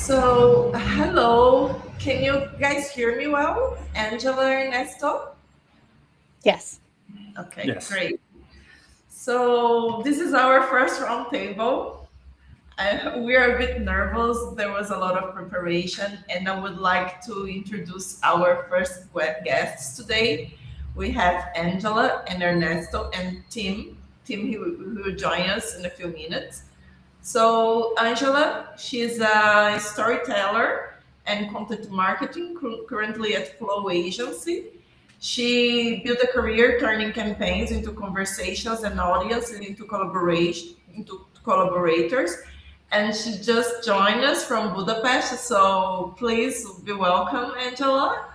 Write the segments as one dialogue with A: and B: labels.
A: Hello. Can you guys hear me well? Angela, Ernesto?
B: Yes.
A: Okay,
C: Yes.
A: great. So, this is our first round table. We are a bit nervous. There was a lot of preparation, and I would like to introduce our first guests today. We have Angela and Ernesto and Tim. Tim, who will join us in a few minutes. So Angela, she's a storyteller and content marketing currently at Flow Agency. She built a career turning campaigns into conversations and audience and into collaboration into collaborators. And she just joined us from Budapest. So please be welcome, Angela.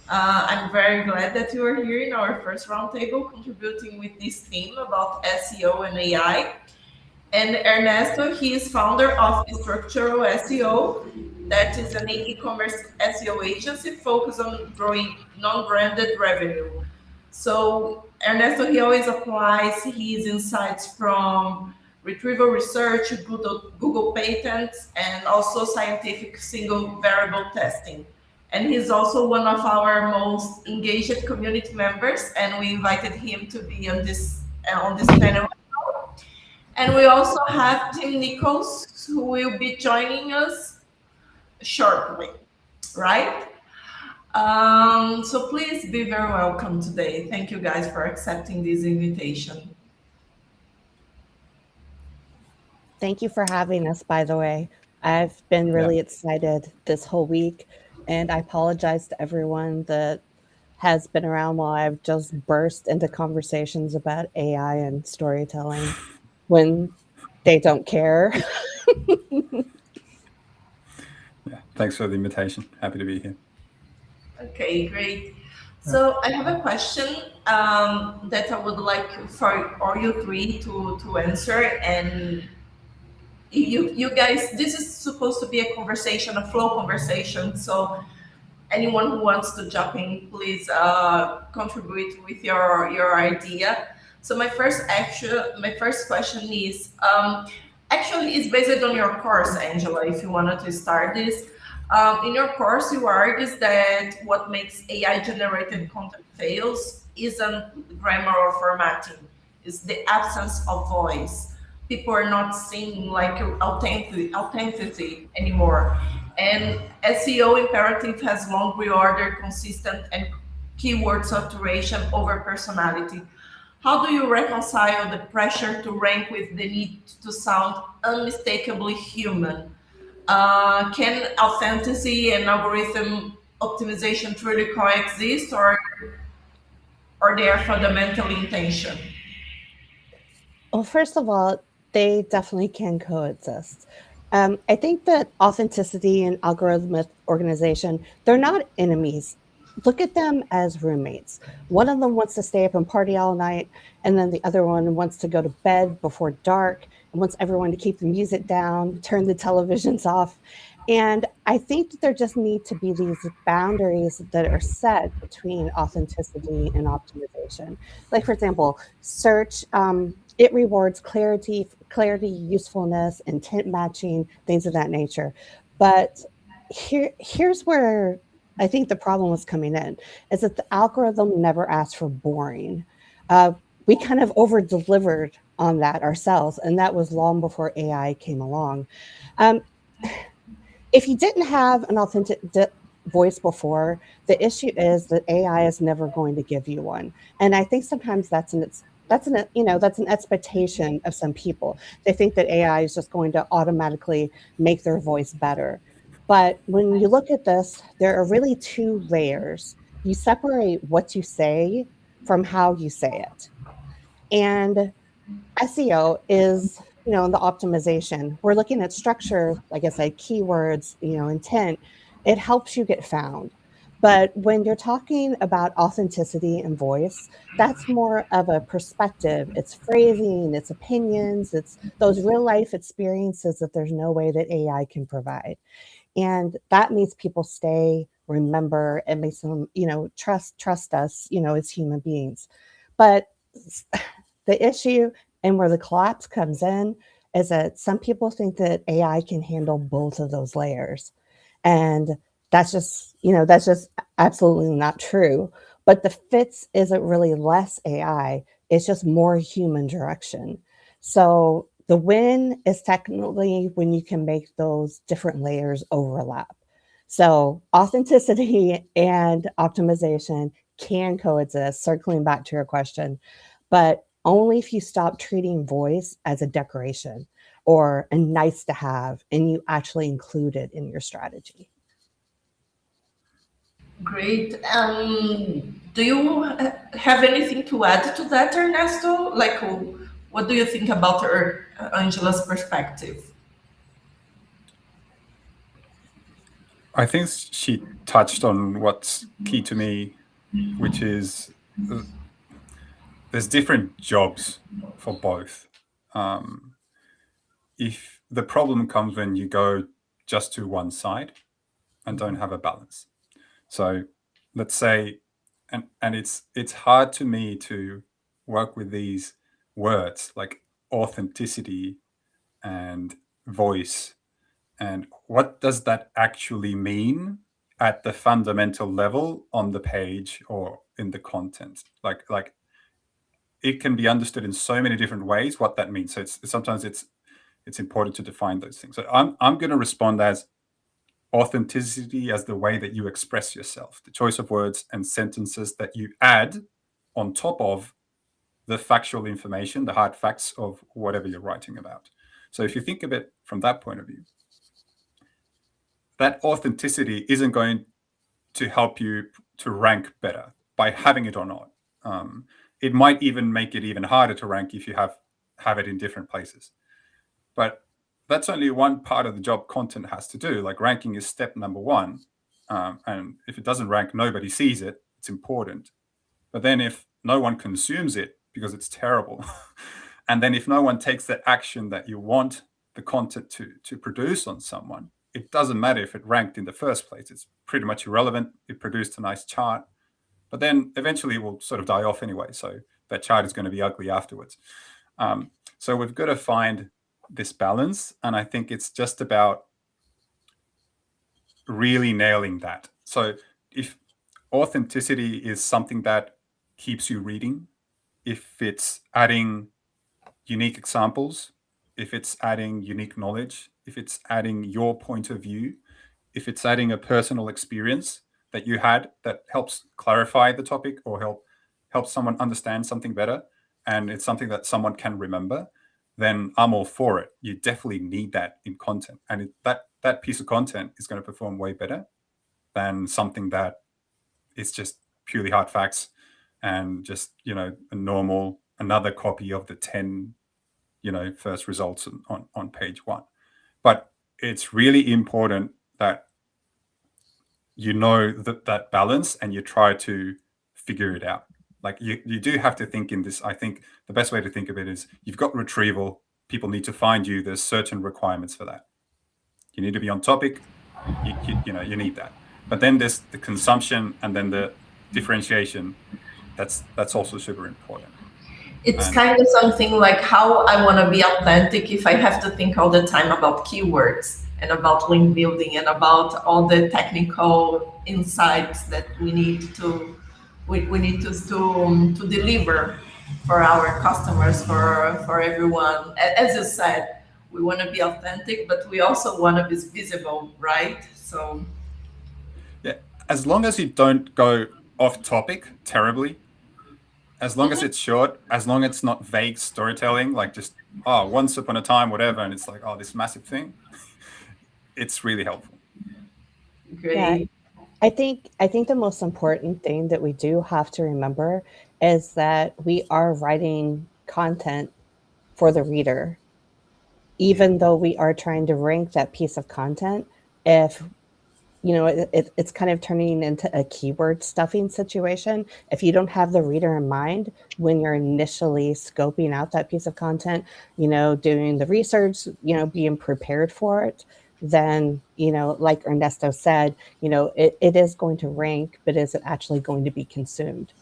A: I'm very glad that you are here in our first roundtable contributing with this theme about SEO and AI. And Ernesto, he is founder of Structural SEO, that is an e-commerce SEO agency focused on growing non-branded revenue. So Ernesto, he always applies his insights from retrieval research, Google patents, and also scientific single variable testing. And he's also one of our most engaged community members, and we invited him to be on this panel. And we also have Tim Nichols, who will be joining us shortly, right? So please be very welcome today. Thank you guys for accepting this invitation.
B: Thank you for having us, by the way. I've been
C: Yeah.
B: really excited this whole week, and I apologize to everyone that has been around while I've just burst into conversations about AI and storytelling when they don't care.
C: Yeah. Thanks for the invitation. Happy to be here.
A: Okay, great. So I have a question that I would like for all you three to answer. And you guys, this is supposed to be a conversation, a flow conversation. So anyone who wants to jump in, please contribute with your idea. So my first question is actually is based on your course, Angela. If you wanted to start this, in your course, you argue that what makes AI generated content fails isn't grammar or formatting; it's the absence of voice. People are not seeing like authenticity anymore. And SEO imperative has long reordered consistent and keyword saturation over personality. How do you reconcile the pressure to rank with the need to sound unmistakably human? Can authenticity and algorithm optimization truly coexist, or they are fundamentally in tension?
B: Well, first of all, they definitely can coexist. I think that authenticity and algorithmic organization, they're not enemies. Look at them as roommates. One of them wants to stay up and party all night, and then the other one wants to go to bed before dark and wants everyone to keep the music down, turn the televisions off. And I think that there just need to be these boundaries that are set between authenticity and optimization. Like, for example, search, it rewards clarity, usefulness, intent matching, things of that nature. But here's where I think the problem was coming in is that the algorithm never asked for boring. Uh, we kind of over delivered on that ourselves, and that was long before AI came along. Um, if you didn't have an authentic voice before, the issue is that AI is never going to give you one. And I think sometimes that's an expectation of some people. They think that AI is just going to automatically make their voice better. But when you look at this, there are really two layers. You separate what you say from how you say it. And SEO is, in the optimization. We're looking at structure, like I said, keywords, intent. It helps you get found. But when you're talking about authenticity and voice, that's more of a perspective. It's phrasing, it's opinions, it's those real life experiences that there's no way that AI can provide. And that makes people stay, remember, and makes them, trust us, as human beings. But the issue and where the collapse comes in is that some people think that AI can handle both of those layers. And that's just, that's just absolutely not true. But the fits isn't really less AI, it's just more human direction. So the win is technically when you can make those different layers overlap. So authenticity and optimization can coexist, circling back to your question, but only if you stop treating voice as a decoration or a nice to have and you actually include it in your strategy.
A: Great. Do you have anything to add to that, Ernesto? Like, what do you think about Angela's perspective?
C: I think she touched on what's key to me, which is there's different jobs for both. If the problem comes when you go just to one side and don't have a balance. So let's say, and it's hard to me to work with these words like authenticity and voice, and what does that actually mean at the fundamental level on the page or in the content. Like it can be understood in so many different ways what that means. So sometimes it's important to define those things. So I'm going to respond as authenticity as the way that you express yourself, the choice of words and sentences that you add on top of the factual information, the hard facts of whatever you're writing about. So if you think of it from that point of view, that authenticity isn't going to help you to rank better by having it or not. It might even make it even harder to rank if you have it in different places. But that's only one part of the job content has to do. Like ranking is step number one. And if it doesn't rank, nobody sees it. It's important. But then if no one consumes it because it's terrible, and then if no one takes the action that you want the content to produce on someone, it doesn't matter if it ranked in the first place. It's pretty much irrelevant. It produced a nice chart, but then eventually it will sort of die off anyway. So that chart is going to be ugly afterwards. So we've got to find this balance. And I think it's just about really nailing that. So if authenticity is something that keeps you reading, if it's adding unique examples, if it's adding unique knowledge, if it's adding your point of view, if it's adding a personal experience that you had that helps clarify the topic or help someone understand something better, and it's something that someone can remember, then I'm all for it. You definitely need that in content, and that piece of content is going to perform way better than something that is just purely hard facts and just another copy of the 10 first results on page one. But it's really important that that balance and you try to figure it out. Like you do have to think in this. I think the best way to think of it is you've got retrieval. People need to find you. There's certain requirements for that. You need to be on topic. You need that. But then there's the consumption and then the differentiation. That's also super important.
A: It's kind of something like how I want to be authentic if I have to think all the time about keywords and about link building and about all the technical insights that we need to deliver for our customers, for everyone. As you said, we want to be authentic, but we also want to be visible, right? So
C: yeah, as long as you don't go off topic terribly, as long as it's short, as long as it's not vague storytelling, like just once upon a time, whatever, and it's like this massive thing, it's really helpful.
A: great.
B: Yeah, I think the most important thing that we do have to remember is that we are writing content for the reader. Even though we are trying to rank that piece of content, if it's kind of turning into a keyword stuffing situation. If you don't have the reader in mind when you're initially scoping out that piece of content, doing the research, being prepared for it, then, like Ernesto said, it is going to rank, but is it actually going to be consumed?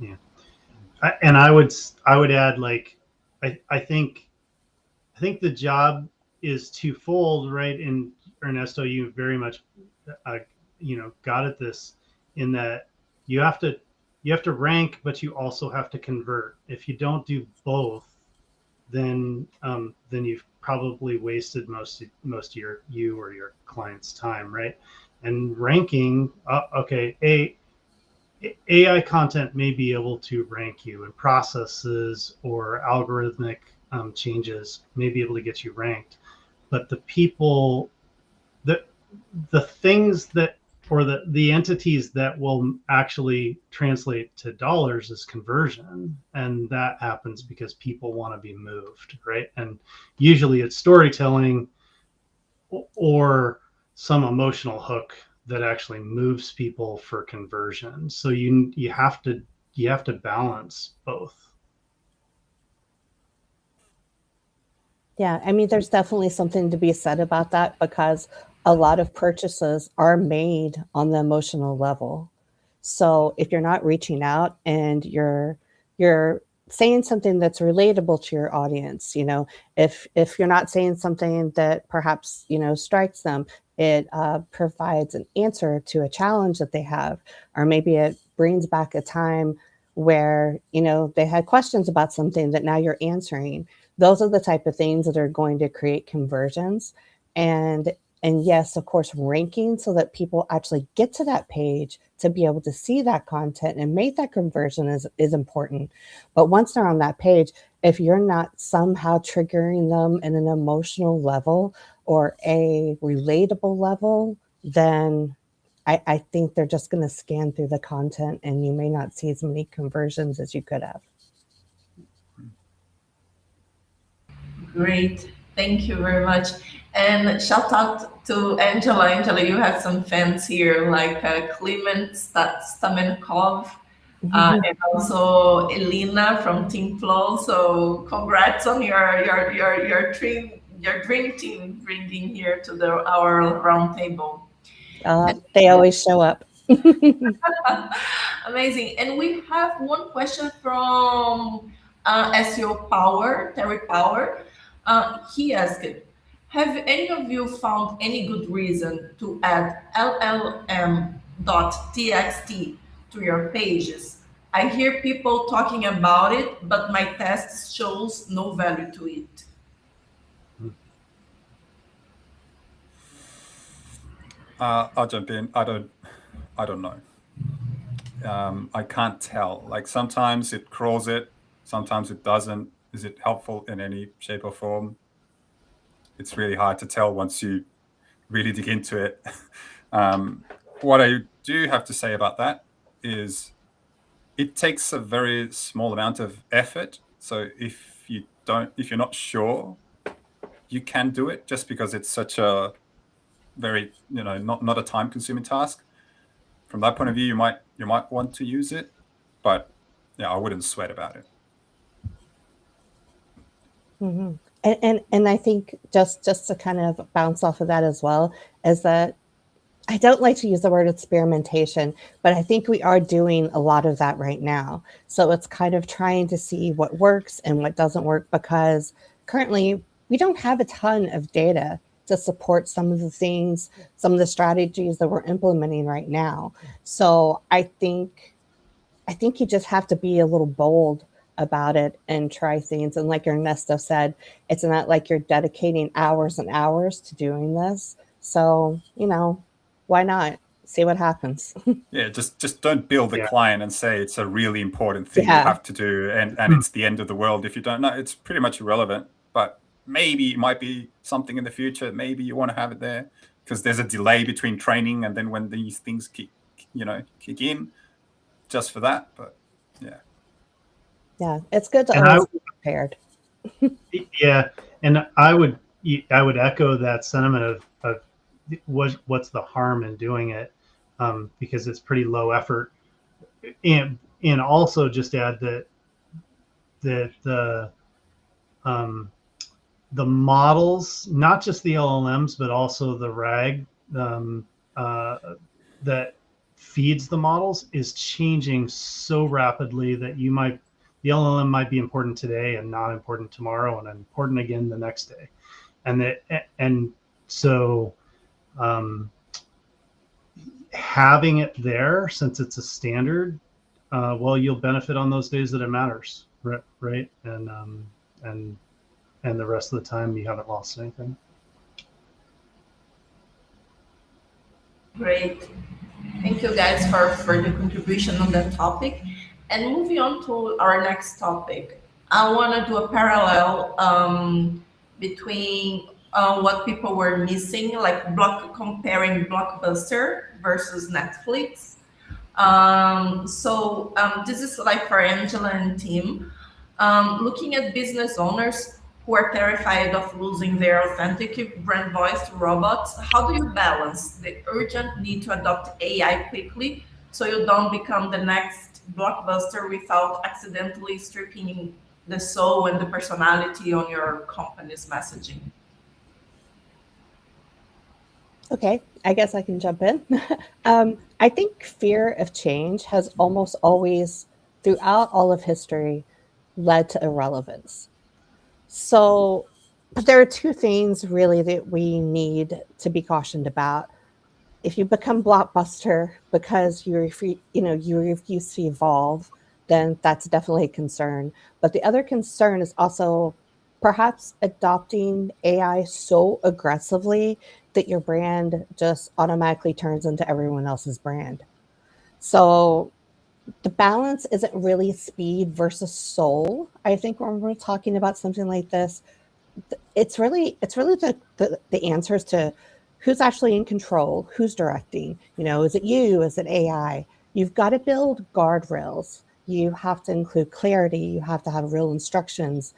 D: Yeah. I would add, like, I think the job is twofold, right? And Ernesto, you very much, got at this, in that you have to rank, but you also have to convert. If you don't do both, then you've probably wasted most of you or your client's time, right? And ranking, okay, AI content may be able to rank you, and processes or algorithmic changes may be able to get you ranked, but the people, the things that, or the entities that will actually translate to dollars is conversion, and that happens because people want to be moved, right? And usually it's storytelling or some emotional hook that actually moves people for conversion. So you have to balance both.
B: Yeah, I mean, there's definitely something to be said about that, because a lot of purchases are made on the emotional level. So if you're not reaching out and you're saying something that's relatable to your audience, if you're not saying something that perhaps strikes them, it provides an answer to a challenge that they have, or maybe it brings back a time where they had questions about something that now you're answering. Those are the type of things that are going to create conversions. And yes, of course, ranking so that people actually get to that page to be able to see that content and make that conversion is important. But once they're on that page, if you're not somehow triggering them in an emotional level or a relatable level, then I think they're just going to scan through the content and you may not see as many conversions as you could have.
A: Great. Thank you very much. And shout out to Angela. Angela, you have some fans here, like Klimen Stamenkov, and also Elena from Team Flow. So congrats on your dream team bringing here to our roundtable.
B: They always show up.
A: Amazing. And we have one question from SEO Power, Terry Power. He asked, have any of you found any good reason to add llm.txt to your pages? I hear people talking about it, but my test shows no value to it.
C: I'll jump in. I don't know. I can't tell. Like sometimes it crawls it, sometimes it doesn't. Is it helpful in any shape or form? It's really hard to tell once you really dig into it. What I do have to say about that is it takes a very small amount of effort. So if you're not sure, you can do it, just because it's such a very, not a time consuming task. From that point of view, you might want to use it, but yeah, I wouldn't sweat about it.
B: Mm-hmm. And I think just to kind of bounce off of that as well, is that I don't like to use the word experimentation, but I think we are doing a lot of that right now. So it's kind of trying to see what works and what doesn't work, because currently we don't have a ton of data to support some of the things, some of the strategies that we're implementing right now. So I think you just have to be a little bold about it and try things. And like Ernesto said, it's not like you're dedicating hours and hours to doing this. So, why not? See what happens.
C: Yeah, just don't bill the client and say it's a really important thing you have to do, and it's the end of the world if you don't know. It's pretty much irrelevant, but maybe it might be something in the future. Maybe you want to have it there because there's a delay between training and then when these things kick in, just for that. But
B: yeah, it's good to always be prepared.
D: Yeah, and I would echo that sentiment of what's the harm in doing it, because it's pretty low effort, and also just add that the models, not just the LLMs, but also the RAG that feeds the models, is changing so rapidly that you The LLM might be important today and not important tomorrow, and important again the next day. And so having it there, since it's a standard, well, you'll benefit on those days that it matters, right? And the rest of the time you haven't lost anything.
A: Great. Thank you guys for the contribution on that topic. And moving on to our next topic, I want to do a parallel between what people were missing, like comparing Blockbuster versus Netflix. This is like for Angela and Tim, looking at business owners who are terrified of losing their authentic brand voice to robots. How do you balance the urgent need to adopt AI quickly so you don't become the next Blockbuster without accidentally stripping the soul and the personality on your company's messaging?
B: Okay, I guess I can jump in. I think fear of change has almost always, throughout all of history, led to irrelevance. So there are two things really that we need to be cautioned about. If you become Blockbuster because you refuse to evolve, then that's definitely a concern. But the other concern is also perhaps adopting AI so aggressively that your brand just automatically turns into everyone else's brand. So the balance isn't really speed versus soul. I think when we're talking about something like this, it's really the answers to who's actually in control, who's directing. Is it you? Is it AI? You've got to build guardrails. You have to include clarity. You have to have real instructions,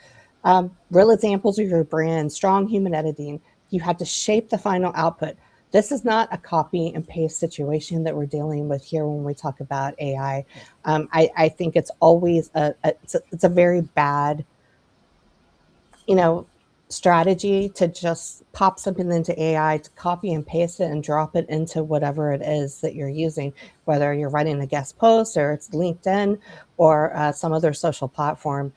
B: real examples of your brand, strong human editing. You have to shape the final output. This is not a copy and paste situation that we're dealing with here when we talk about AI. I think it's always it's a very bad, strategy to just pop something into AI, to copy and paste it and drop it into whatever it is that you're using, whether you're writing a guest post or it's LinkedIn or some other social platform.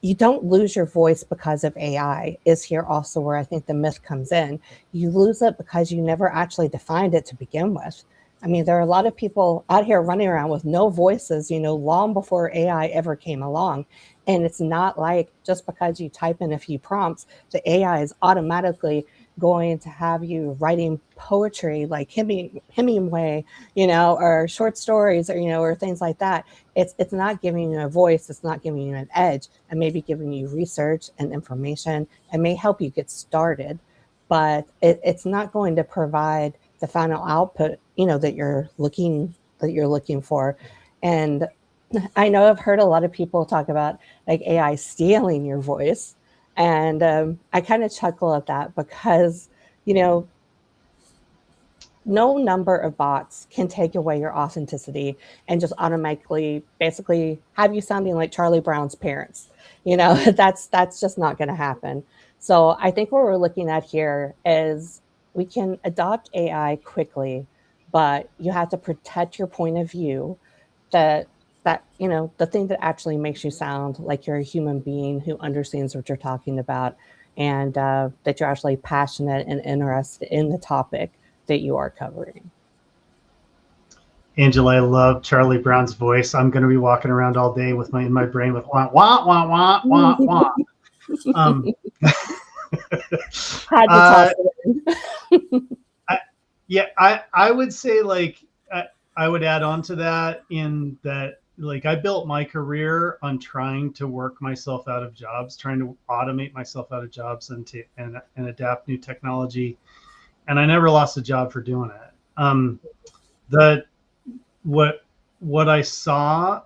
B: You don't lose your voice because of AI is here also where I think the myth comes in. You lose it because you never actually defined it to begin with. I mean, there are a lot of people out here running around with no voices, long before AI ever came along. And it's not like just because you type in a few prompts, the AI is automatically going to have you writing poetry like Hemingway, or short stories, or things like that. It's not giving you a voice. It's not giving you an edge, and maybe giving you research and information and may help you get started, but it's not going to provide the final output, that you're looking for. And I know I've heard a lot of people talk about like AI stealing your voice. And I kind of chuckle at that because, no number of bots can take away your authenticity and just automatically basically have you sounding like Charlie Brown's parents. That's just not going to happen. So I think what we're looking at here is we can adopt AI quickly, but you have to protect your point of view, that the thing that actually makes you sound like you're a human being who understands what you're talking about, and that you're actually passionate and interested in the topic that you are covering.
D: Angela, I love Charlie Brown's voice. I'm going to be walking around all day with in my brain with wah wah wah wah wah wah.
B: Had to toss it in.
D: I would say I would add on to that in that I built my career on trying to work myself out of jobs, trying to automate myself out of jobs and adapt new technology. And I never lost a job for doing it. What I saw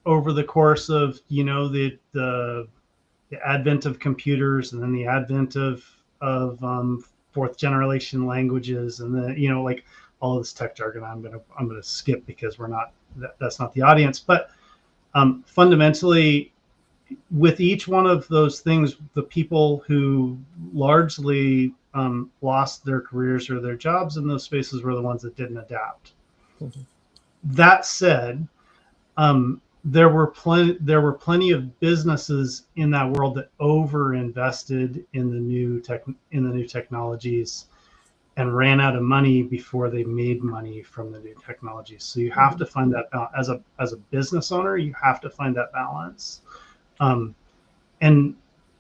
D: over the course of, the advent of computers, and then the advent of fourth generation languages, and then, all of this tech jargon I'm gonna skip because that's not the audience. But fundamentally, with each one of those things, the people who largely lost their careers or their jobs in those spaces were the ones that didn't adapt. Mm-hmm. That said, there were plenty of businesses in that world that over invested in the new technologies and ran out of money before they made money from the new technologies. So you have to find that balance. As a business owner, you have to find that balance. Um, and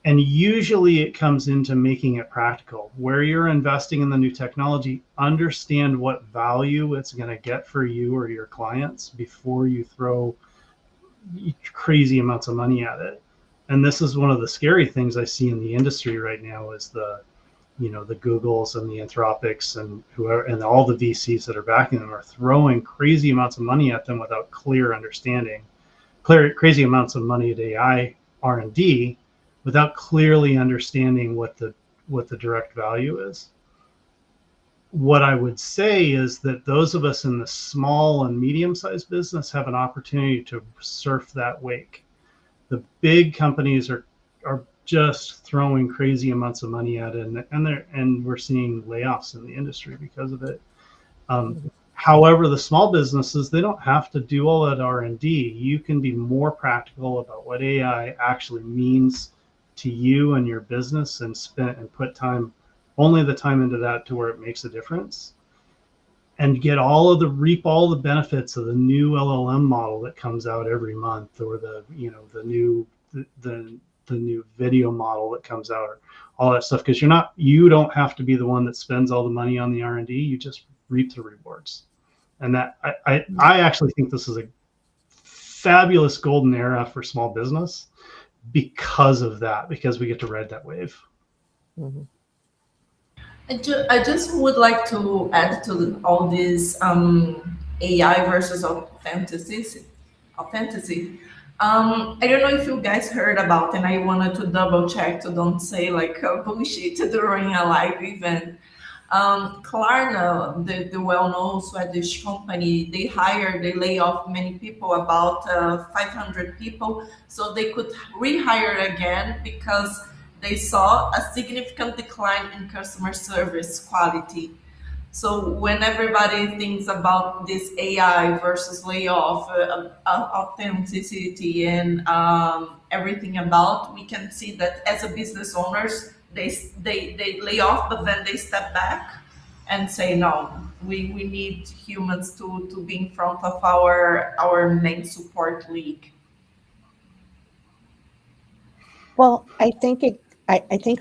D: and usually it comes into making it practical. Where you're investing in the new technology, understand what value it's going to get for you or your clients before you throw crazy amounts of money at it. And this is one of the scary things I see in the industry right now is the Googles and the Anthropics and whoever and all the VCs that are backing them are throwing crazy amounts of money at them without clear understanding, crazy amounts of money at AI R&D without clearly understanding what the direct value is. What I would say is that those of us in the small and medium-sized business have an opportunity to surf that wake. The big companies are just throwing crazy amounts of money at it, and we're seeing layoffs in the industry because of it. However, the small businesses, they don't have to do all that R&D. You can be more practical about what AI actually means to you and your business and put only the time into that to where it makes a difference, and reap all the benefits of the new LLM model that comes out every month, or the new video model that comes out, or all that stuff. Because you don't have to be the one that spends all the money on the R&D. You just reap the rewards. And that I actually think this is a fabulous golden era for small business because of that, because we get to ride that wave.
B: Mm-hmm.
A: I just would like to add to all this AI versus authenticity. Authenticity. I don't know if you guys heard about, and I wanted to double check to don't say like bullshit during a live event. Klarna, the well-known Swedish company, they lay off many people, about 500 people, so they could rehire again because they saw a significant decline in customer service quality. So when everybody thinks about this AI versus layoff, authenticity, and everything about, we can see that as a business owners, they lay off, but then they step back and say, no, we need humans to be in front of our main support league.
B: Well, I think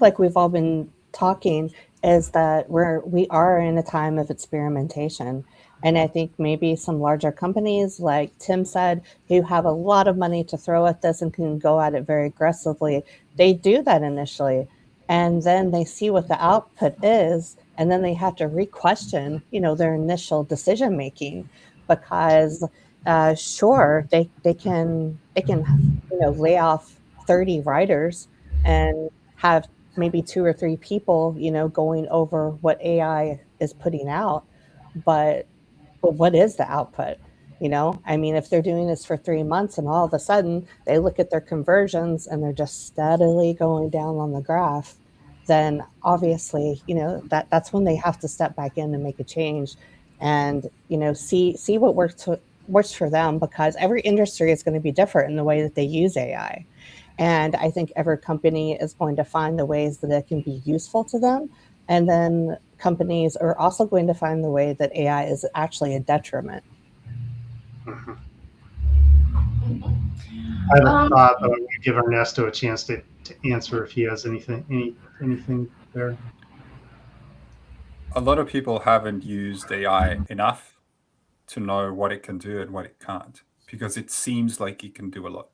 B: like we've all been talking is that we are in a time of experimentation. And I think maybe some larger companies, like Tim said, who have a lot of money to throw at this and can go at it very aggressively, they do that initially. And then they see what the output is, and then they have to re-question, their initial decision making, because sure, they can lay off 30 writers and have maybe 2 or 3 people, going over what AI is putting out, but what is the output? I mean, if they're doing this for 3 months and all of a sudden they look at their conversions and they're just steadily going down on the graph, then obviously, that's when they have to step back in and make a change and, see what works for them, because every industry is going to be different in the way that they use AI. And I think every company is going to find the ways that it can be useful to them. And then companies are also going to find the way that AI is actually a detriment.
D: Mm-hmm. I have a thought, but I'm going to give Ernesto a chance to answer if he has anything there.
C: A lot of people haven't used AI enough to know what it can do and what it can't, because it seems like it can do a lot,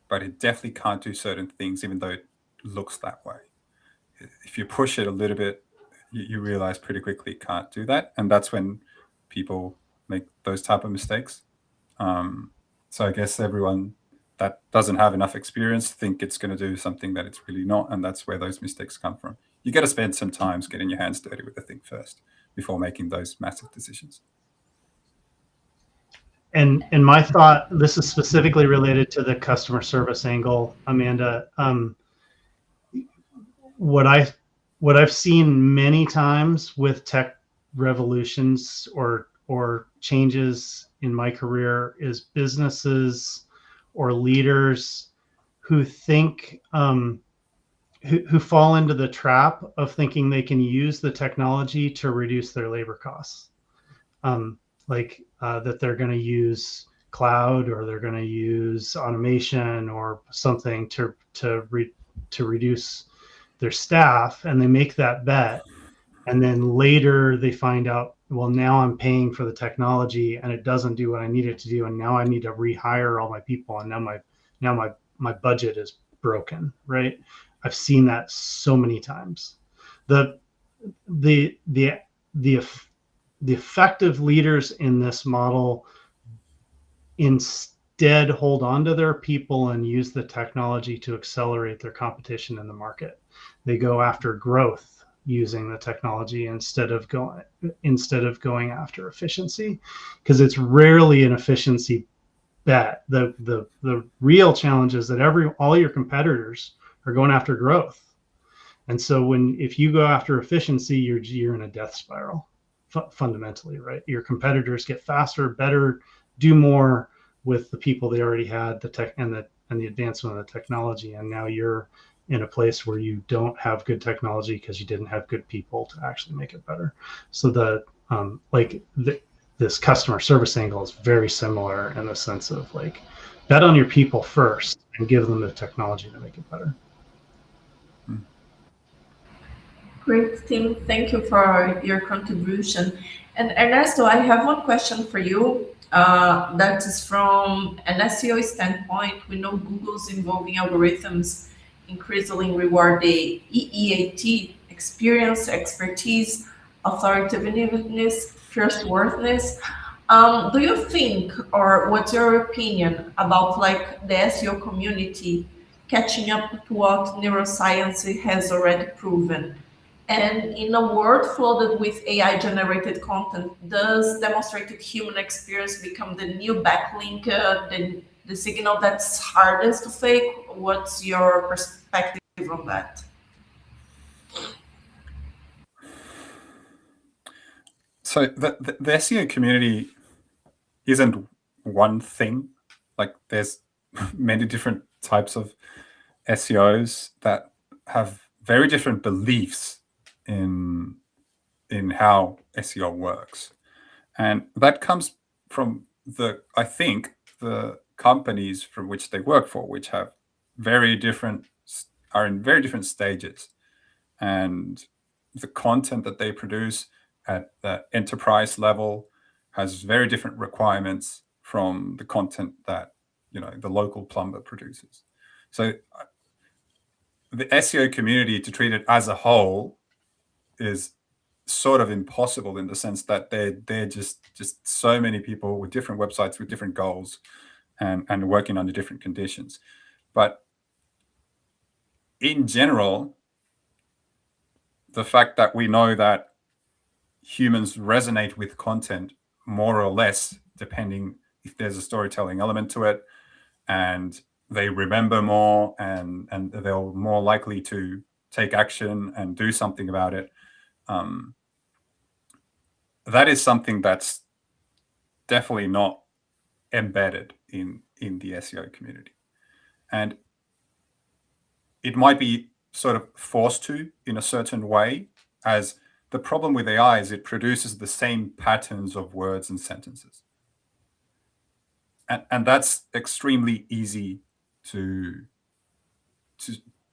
C: but it definitely can't do certain things, even though it looks that way. If you push it a little bit, you realize pretty quickly it can't do that. And that's when people make those type of mistakes. So I guess everyone that doesn't have enough experience think it's going to do something that it's really not. And that's where those mistakes come from. You got to spend some time getting your hands dirty with the thing first before making those massive decisions.
D: And my thought, this is specifically related to the customer service angle, Amanda. What I've seen many times with tech revolutions or changes in my career is businesses or leaders who think who fall into the trap of thinking they can use the technology to reduce their labor costs, that they're going to use cloud, or they're going to use automation or something to reduce their staff, and they make that bet, and then later they find out, well, now I'm paying for the technology and it doesn't do what I need it to do, and now I need to rehire all my people, and now my budget is broken, right? I've seen that so many times. The the the the the effective leaders in this model instead hold on to their people and use the technology to accelerate their competition in the market. They go after growth using the technology instead of going after efficiency, because it's rarely an efficiency bet. The real challenge is that all your competitors are going after growth. And so if you go after efficiency, you're in a death spiral, fundamentally, right? Your competitors get faster, better, do more with the people they already had, the tech and the advancement of the technology, and now you're in a place where you don't have good technology because you didn't have good people to actually make it better. So this customer service angle is very similar in the sense of bet on your people first and give them the technology to make it better.
A: Great, Tim. Thank you for your contribution. And Ernesto, I have one question for you. That is from an SEO standpoint. We know Google's involving algorithms increasingly reward the EEAT, experience, expertise, authoritativeness, trustworthiness. Do you think, or what's your opinion about the SEO community catching up to what neuroscience has already proven? And in a world flooded with AI generated content, does demonstrated human experience become the new backlink, the signal that's hardest to fake? What's your perspective on that?
C: So the SEO community isn't one thing. There's many different types of SEOs that have very different beliefs in how SEO works, and that comes from I think the companies from which they work for, which are in very different stages, and the content that they produce at the enterprise level has very different requirements from the content that the local plumber produces. So the SEO community, to treat it as a whole, is sort of impossible, in the sense that they're just so many people with different websites with different goals and working under different conditions. But in general, the fact that we know that humans resonate with content more or less, depending if there's a storytelling element to it, and they remember more, and they're more likely to take action and do something about it. That is something that's definitely not embedded in the SEO community, and it might be sort of forced to in a certain way, as the problem with AI is it produces the same patterns of words and sentences, and that's extremely easy to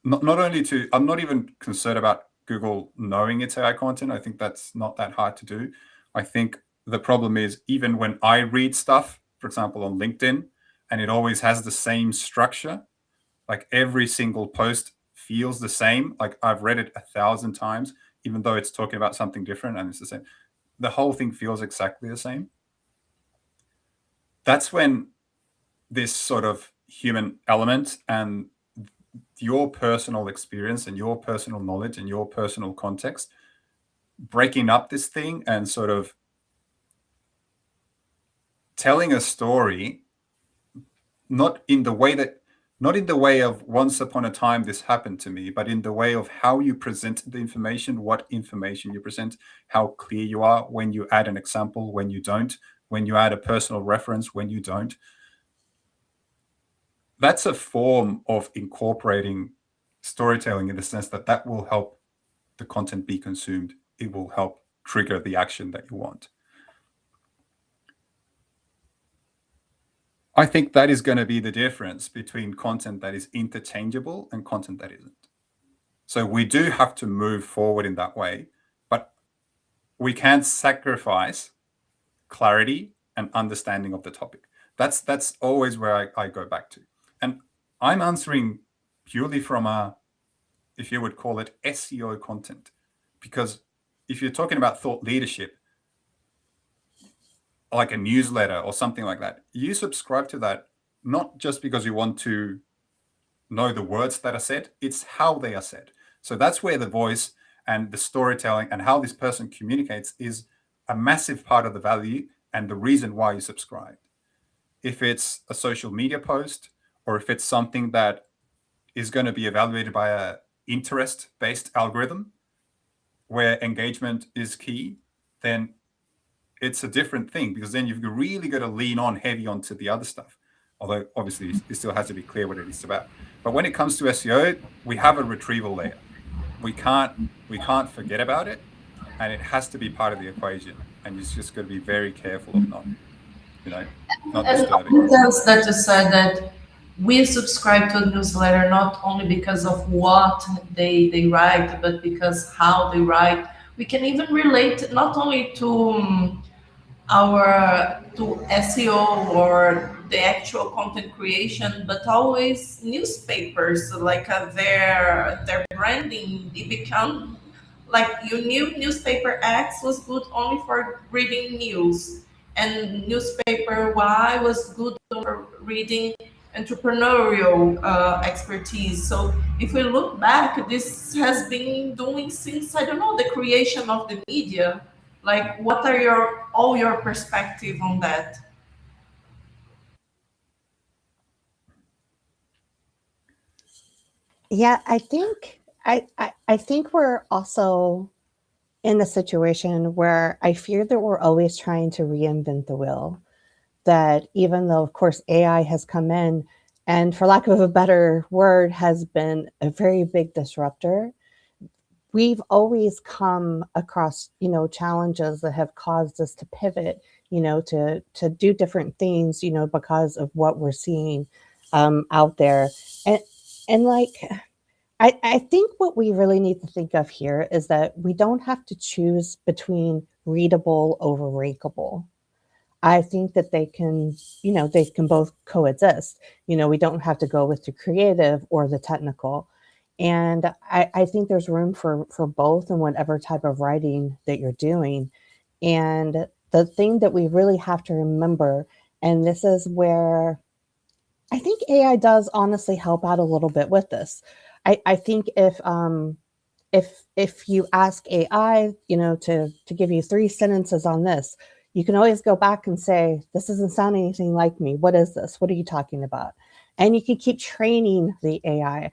C: not only to. I'm not even concerned about Google knowing it's AI content. I think that's not that hard to do. I think the problem is, even when I read stuff, for example, on LinkedIn, and it always has the same structure, every single post feels the same. I've read it 1,000 times, even though it's talking about something different and it's the same. The whole thing feels exactly the same. That's when this sort of human element and your personal experience and your personal knowledge and your personal context, breaking up this thing and sort of telling a story, not in the way of once upon a time this happened to me, but in the way of how you present the information, what information you present, how clear you are when you add an example, when you don't, when you add a personal reference, when you don't. that's a form of incorporating storytelling in the sense that that will help the content be consumed. It will help trigger the action that you want. I think that is going to be the difference between content that is interchangeable and content that isn't. So we do have to move forward in that way, but we can't sacrifice clarity and understanding of the topic. That's always where I go back to. And I'm answering purely from a, if you would call it, SEO content. Because if you're talking about thought leadership, like a newsletter or something like that, you subscribe to that not just because you want to know the words that are said, it's how they are said. So that's where the voice and the storytelling and how this person communicates is a massive part of the value and the reason why you subscribe. If it's a social media post, or if it's something that is going to be evaluated by a interest-based algorithm where engagement is key, then it's a different thing, because then you've really got to lean on heavy onto the other stuff. Although obviously it still has to be clear what it is about. But when it comes to SEO, we have a retrieval layer. We can't forget about it, and it has to be part of the equation. And you just got to be very careful of not disturbing.
A: And else that you said that we subscribe to a newsletter not only because of what they write, but because how they write. We can even relate not only to our to SEO or the actual content creation, but always newspapers, like their branding. It become like you knew newspaper X was good only for reading news, and newspaper Y was good for reading entrepreneurial expertise. So if we look back, this has been doing since, I don't know, the creation of the media. Like, what are your perspective on that?
B: Yeah, I think we're also in a situation where I fear that we're always trying to reinvent the wheel. That even though, of course, AI has come in and, for lack of a better word, has been a very big disruptor, we've always come across, challenges that have caused us to pivot, to do different things, because of what we're seeing out there. And like, I think what we really need to think of here is that we don't have to choose between readable over rakeable. I think that they can both coexist. We don't have to go with the creative or the technical. And I think there's room for both in whatever type of writing that you're doing. And the thing that we really have to remember, and this is where I think AI does honestly help out a little bit with this. I think if you ask AI, to give you 3 sentences on this, you can always go back and say, this doesn't sound anything like me. What is this? What are you talking about? And you can keep training the AI.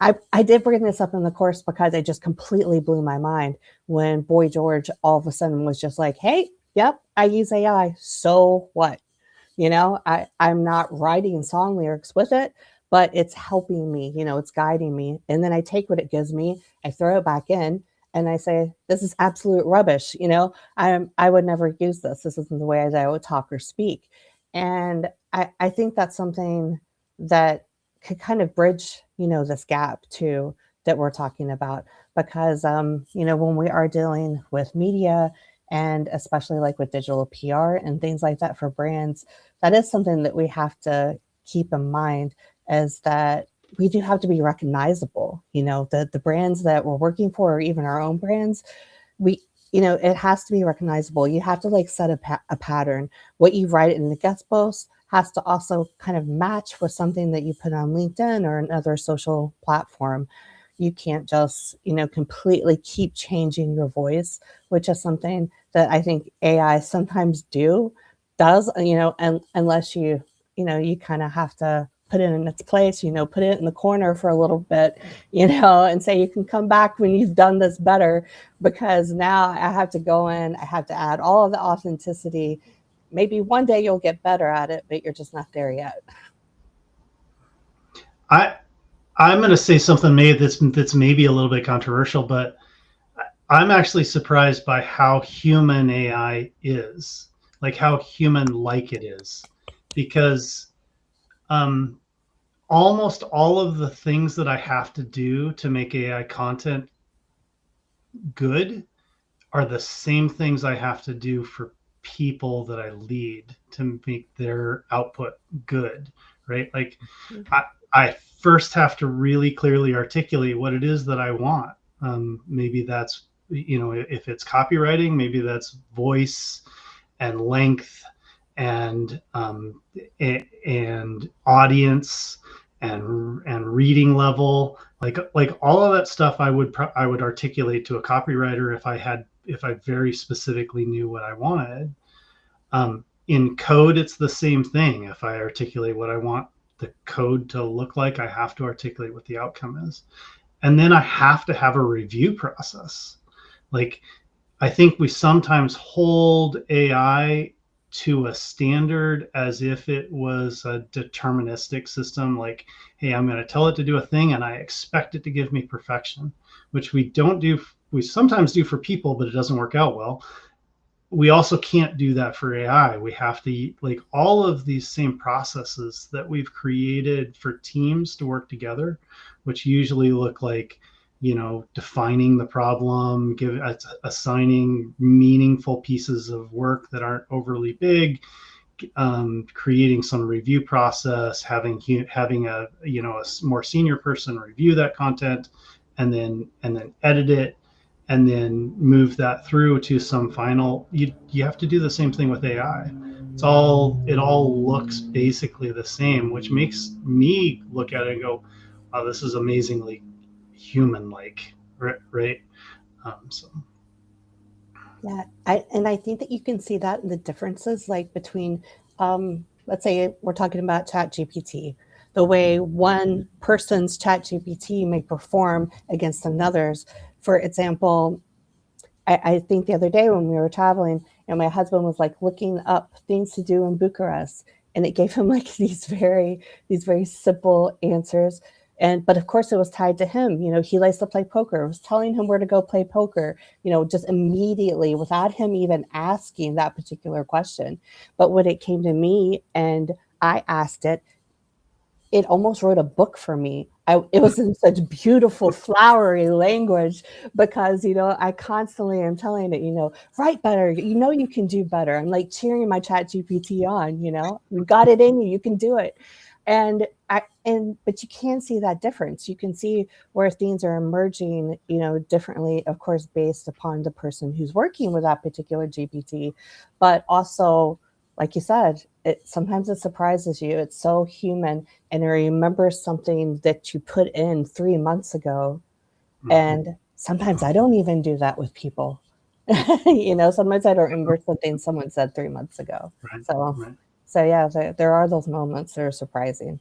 B: I did bring this up in the course because it just completely blew my mind when Boy George all of a sudden was just like, hey, yep, I use AI. So what? I'm not writing song lyrics with it, but it's helping me, it's guiding me. And then I take what it gives me, I throw it back in, and I say, this is absolute rubbish. I would never use this. This isn't the way that I would talk or speak. And I think that's something that could kind of bridge, this gap too that we're talking about. Because, when we are dealing with media, and especially like with digital PR and things like that for brands, that is something that we have to keep in mind, is that we do have to be recognizable. The brands that we're working for, or even our own brands, it has to be recognizable. You have to like set a pattern. What you write in the guest post has to also kind of match with something that you put on LinkedIn or another social platform. You can't just, completely keep changing your voice, which is something that I think AI sometimes does, and unless you kind of have to put it in its place, put it in the corner for a little bit, and say you can come back when you've done this better, because now I have to go in, I have to add all of the authenticity. Maybe one day you'll get better at it, but you're just not there yet.
D: I'm going to say something maybe that's maybe a little bit controversial, but I'm actually surprised by how human AI is, like how human-like it is, because um, almost all of the things that I have to do to make AI content good are the same things I have to do for people that I lead to make their output good, right? Like I, I first have to really clearly articulate what it is that I want. Maybe that's, if it's copywriting, maybe that's voice and length and and audience and reading level, like all of that stuff I would articulate to a copywriter if I very specifically knew what I wanted. In code, it's the same thing. If I articulate what I want the code to look like, I have to articulate what the outcome is. And then I have to have a review process. Like, I think we sometimes hold AI to a standard as if it was a deterministic system. Like, hey, I'm going to tell it to do a thing and I expect it to give me perfection, which we don't do. We sometimes do for people, but it doesn't work out well. We also can't do that for AI. We have to, like, all of these same processes that we've created for teams to work together, which usually look like, defining the problem, assigning meaningful pieces of work that aren't overly big, creating some review process, having a more senior person review that content, and then edit it, and then move that through to some final. You have to do the same thing with AI. It all looks basically the same, which makes me look at it and go, "Wow, this is amazingly human-like," right? So
B: Yeah, I think that you can see that in the differences, like between, let's say we're talking about ChatGPT, the way one person's ChatGPT may perform against another's. For example, I think the other day when we were traveling, my husband was like looking up things to do in Bucharest, and it gave him like these very simple answers. But of course it was tied to him. He likes to play poker. It was telling him where to go play poker, just immediately without him even asking that particular question. But when it came to me and I asked it, it almost wrote a book for me. It was in such beautiful, flowery language because, I constantly am telling it, write better. You can do better. I'm like cheering my chat GPT on, you got it in you, you can do it. But you can see that difference. You can see where things are emerging, differently, of course, based upon the person who's working with that particular GPT, but also, like you said, sometimes it surprises you. It's so human, and it remembers something that you put in 3 months ago. And sometimes I don't even do that with people. Sometimes I don't remember something someone said 3 months ago.
D: right,
B: So,
D: right.
B: so yeah, there are those moments that are surprising.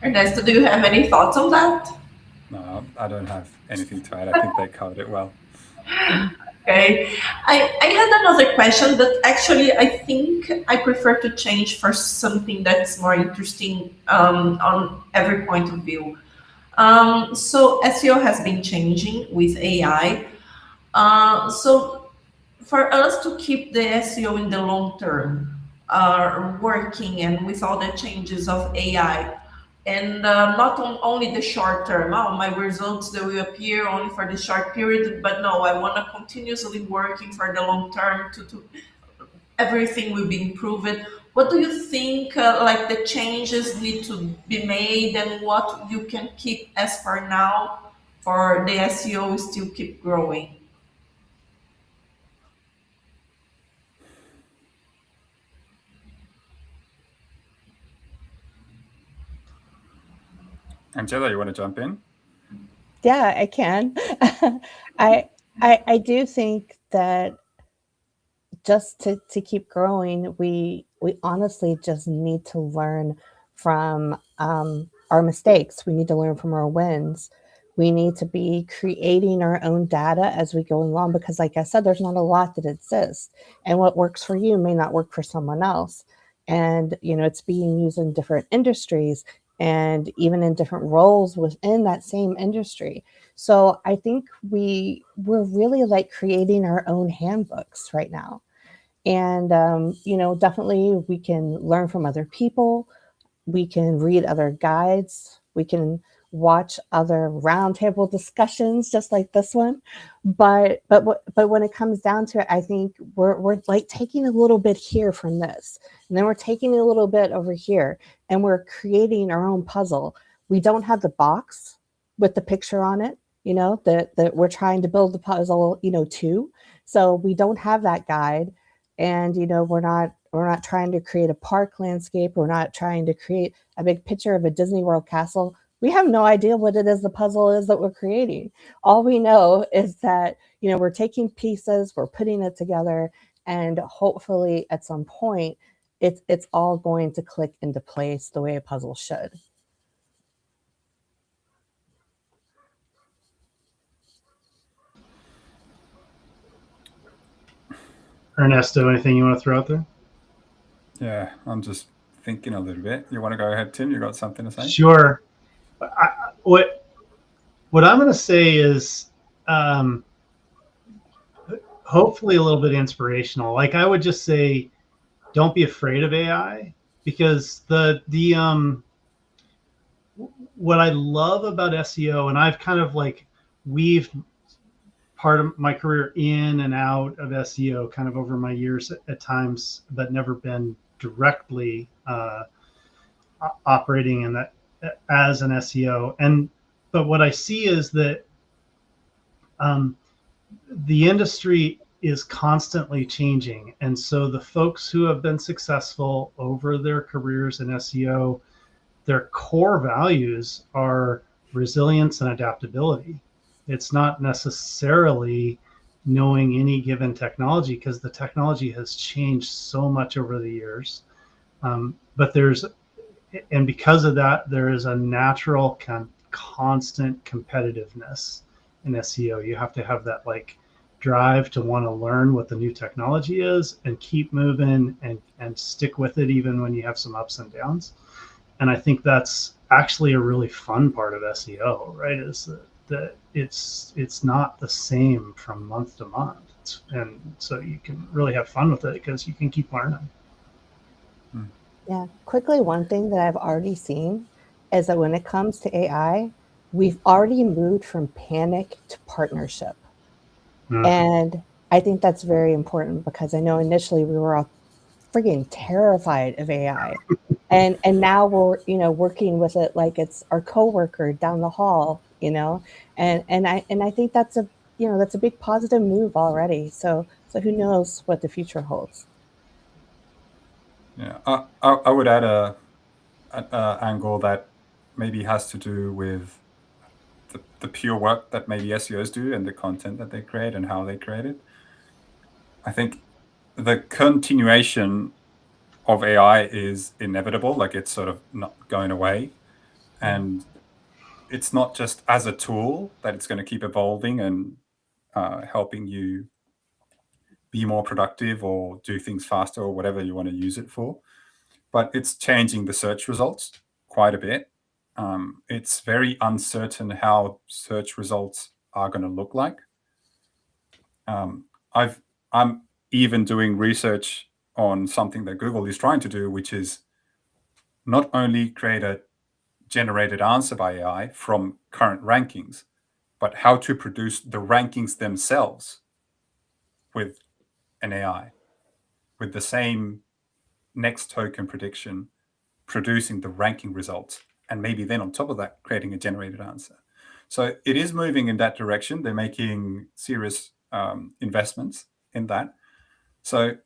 A: Ernesto, do you have any thoughts on that?
C: No, I don't have anything to add. I think they covered it well.
A: Okay. I had another question, but actually I think I prefer to change for something that's more interesting on every point of view. So SEO has been changing with AI. So for us to keep the SEO in the long term, working and with all the changes of AI, and not only the short term, oh, my results, they will appear only for the short period, but no, I want to continuously working for the long term to everything will be improved. What do you think, like the changes need to be made, and what you can keep as for now for the SEO still keep growing?
C: Angela, you want to jump in?
B: Yeah, I can. I do think that just to keep growing, we honestly just need to learn from our mistakes. We need to learn from our wins. We need to be creating our own data as we go along because, like I said, there's not a lot that exists, and what works for you may not work for someone else. and it's being used in different industries and even in different roles within that same industry. So I think we're really like creating our own handbooks right now. And definitely we can learn from other people, we can read other guides, we can watch other roundtable discussions just like this one. But when it comes down to it, I think we're like taking a little bit here from this, and then we're taking a little bit over here, and we're creating our own puzzle. We don't have the box with the picture on it, that we're trying to build the puzzle, too. So we don't have that guide, and we're not trying to create a park landscape. We're not trying to create a big picture of a Disney World castle. We have no idea what it is the puzzle is that we're creating. All we know is that, we're taking pieces, we're putting it together, and hopefully at some point, it's all going to click into place the way a puzzle should.
D: Ernesto, anything you want to throw out there?
C: Yeah, I'm just thinking a little bit. You want to go ahead, Tim? You got something to say?
D: Sure. What I'm going to say is hopefully a little bit inspirational. Like I would just say, don't be afraid of AI, because the what I love about SEO, and I've kind of like weaved part of my career in and out of SEO kind of over my years at times, but never been directly operating in that as an SEO. But what I see is that the industry is constantly changing, and so the folks who have been successful over their careers in SEO, their core values are resilience and adaptability. It's not necessarily knowing any given technology, because the technology has changed so much over the years. But because of that, there is a natural constant competitiveness in SEO. You have to have that like drive to want to learn what the new technology is and keep moving and stick with it even when you have some ups and downs. And I think that's actually a really fun part of SEO, right? Is that it's not the same from month to month, and so you can really have fun with it because you can keep learning.
B: Yeah, quickly, one thing that I've already seen is that when it comes to AI, we've already moved from panic to partnership. And I think that's very important, because I know initially we were all friggin' terrified of AI. And now we're, working with it like it's our coworker down the hall, and I think that's a big positive move already. So who knows what the future holds.
C: Yeah, I would add a angle that maybe has to do with the pure work that maybe SEOs do and the content that they create and how they create it. I think the continuation of AI is inevitable, like it's sort of not going away. And it's not just as a tool that it's going to keep evolving and helping you be more productive or do things faster or whatever you want to use it for, but it's changing the search results quite a bit. It's very uncertain how search results are going to look like. I'm even doing research on something that Google is trying to do, which is not only create a generated answer by AI from current rankings, but how to produce the rankings themselves with an AI, with the same next token prediction, producing the ranking results, and maybe then on top of that, creating a generated answer. So it is moving in that direction. They're making serious investments in that. So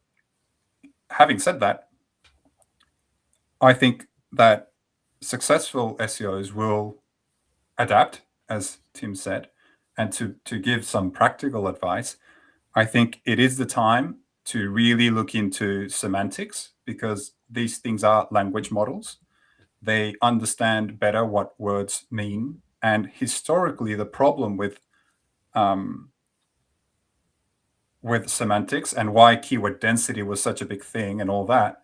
C: having said that, I think that successful SEOs will adapt, as Tim said, and to give some practical advice, I think it is the time to really look into semantics, because these things are language models. They understand better what words mean. And historically, the problem with semantics and why keyword density was such a big thing and all that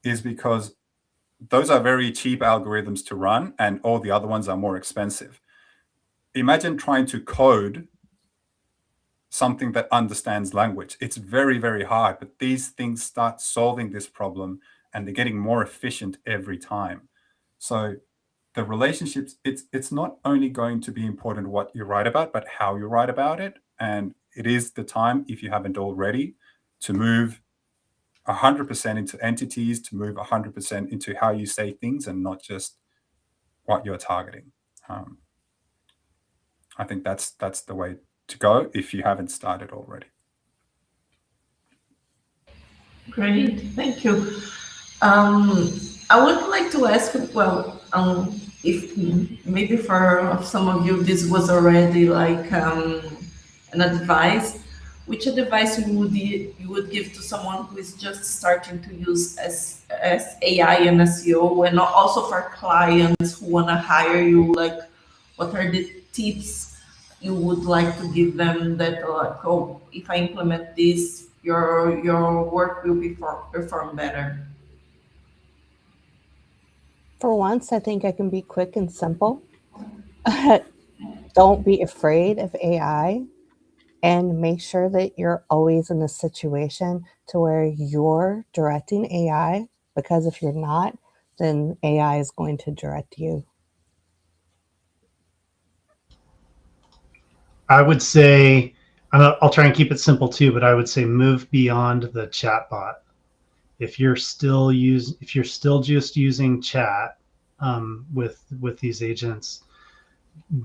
C: is because those are very cheap algorithms to run, and all the other ones are more expensive. Imagine trying to code something that understands language. It's very, very hard, but these things start solving this problem, and they're getting more efficient every time. So the relationships, it's not only going to be important what you write about, but how you write about it. And it is the time, if you haven't already, to move 100% into entities, to move 100% into how you say things and not just what you're targeting. I think that's the way to go if you haven't started already.
A: Great, thank you. I would like to ask, well, if maybe for some of you this was already like an advice, which advice you would give to someone who is just starting to use as AI and SEO, and also for clients who want to hire you, like what are the tips you would like to give them that like, oh, if I implement this, your work will perform better?
B: For once, I think I can be quick and simple. Don't be afraid of AI, and make sure that you're always in a situation to where you're directing AI, because if you're not, then AI is going to direct you.
D: I would say, I'll try and keep it simple too, but I would say move beyond the chatbot. If you're still just using chat with these agents,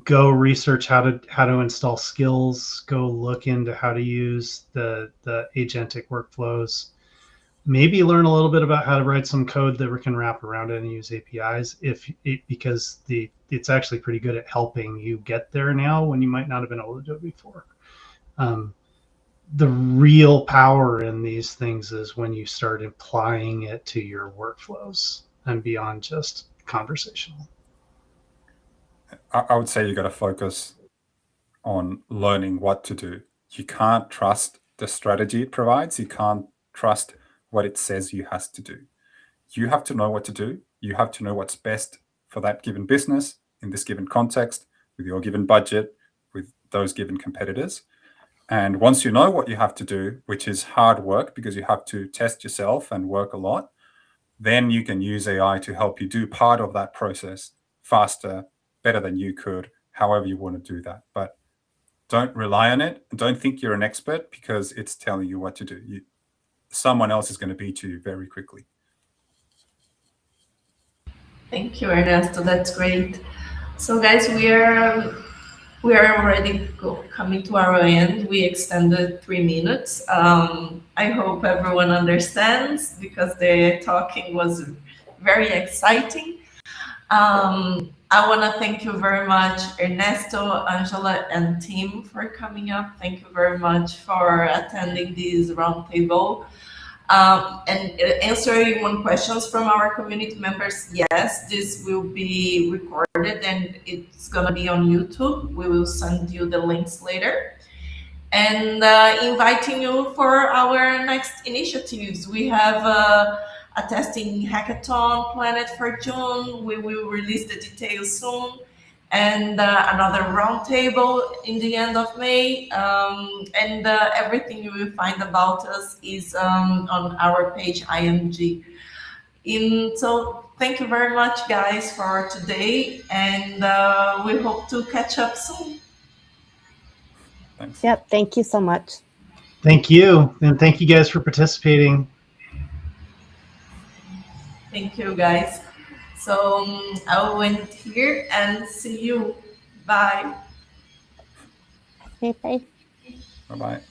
D: go research how to install skills. Go look into how to use the agentic workflows. Maybe learn a little bit about how to write some code that we can wrap around it and use APIs. Because it's actually pretty good at helping you get there now when you might not have been able to do it before. The real power in these things is when you start applying it to your workflows and beyond just conversational.
C: I would say you got to focus on learning what to do. You can't trust the strategy it provides. You can't trust what it says you has to do. You have to know what to do. You have to know what's best for that given business in this given context, with your given budget, with those given competitors. And once you know what you have to do, which is hard work because you have to test yourself and work a lot, then you can use AI to help you do part of that process faster, better than you could, however you want to do that. But don't rely on it. Don't think you're an expert because it's telling you what to do. Someone else is going to beat you very quickly.
A: Thank you, Ernesto. That's great. So, guys, we are already coming to our end. We extended 3 minutes. I hope everyone understands because the talking was very exciting. I want to thank you very much, Ernesto, Angela, and Tim, for coming up. Thank you very much for attending this roundtable. And answering one questions from our community members. Yes, this will be recorded and it's gonna be on YouTube. We will send you the links later. And inviting you for our next initiatives. We have a testing hackathon planned for June. We will release the details soon. And another roundtable in the end of May. And everything you will find about us is on our page IMG. So thank you very much, guys, for today. And we hope to catch up soon.
C: Thanks.
B: Yep, thank you so much.
D: Thank you. And thank you guys for participating.
A: Thank you, guys. So I will end here and see you. Bye.
B: Okay, bye.
C: Bye-bye.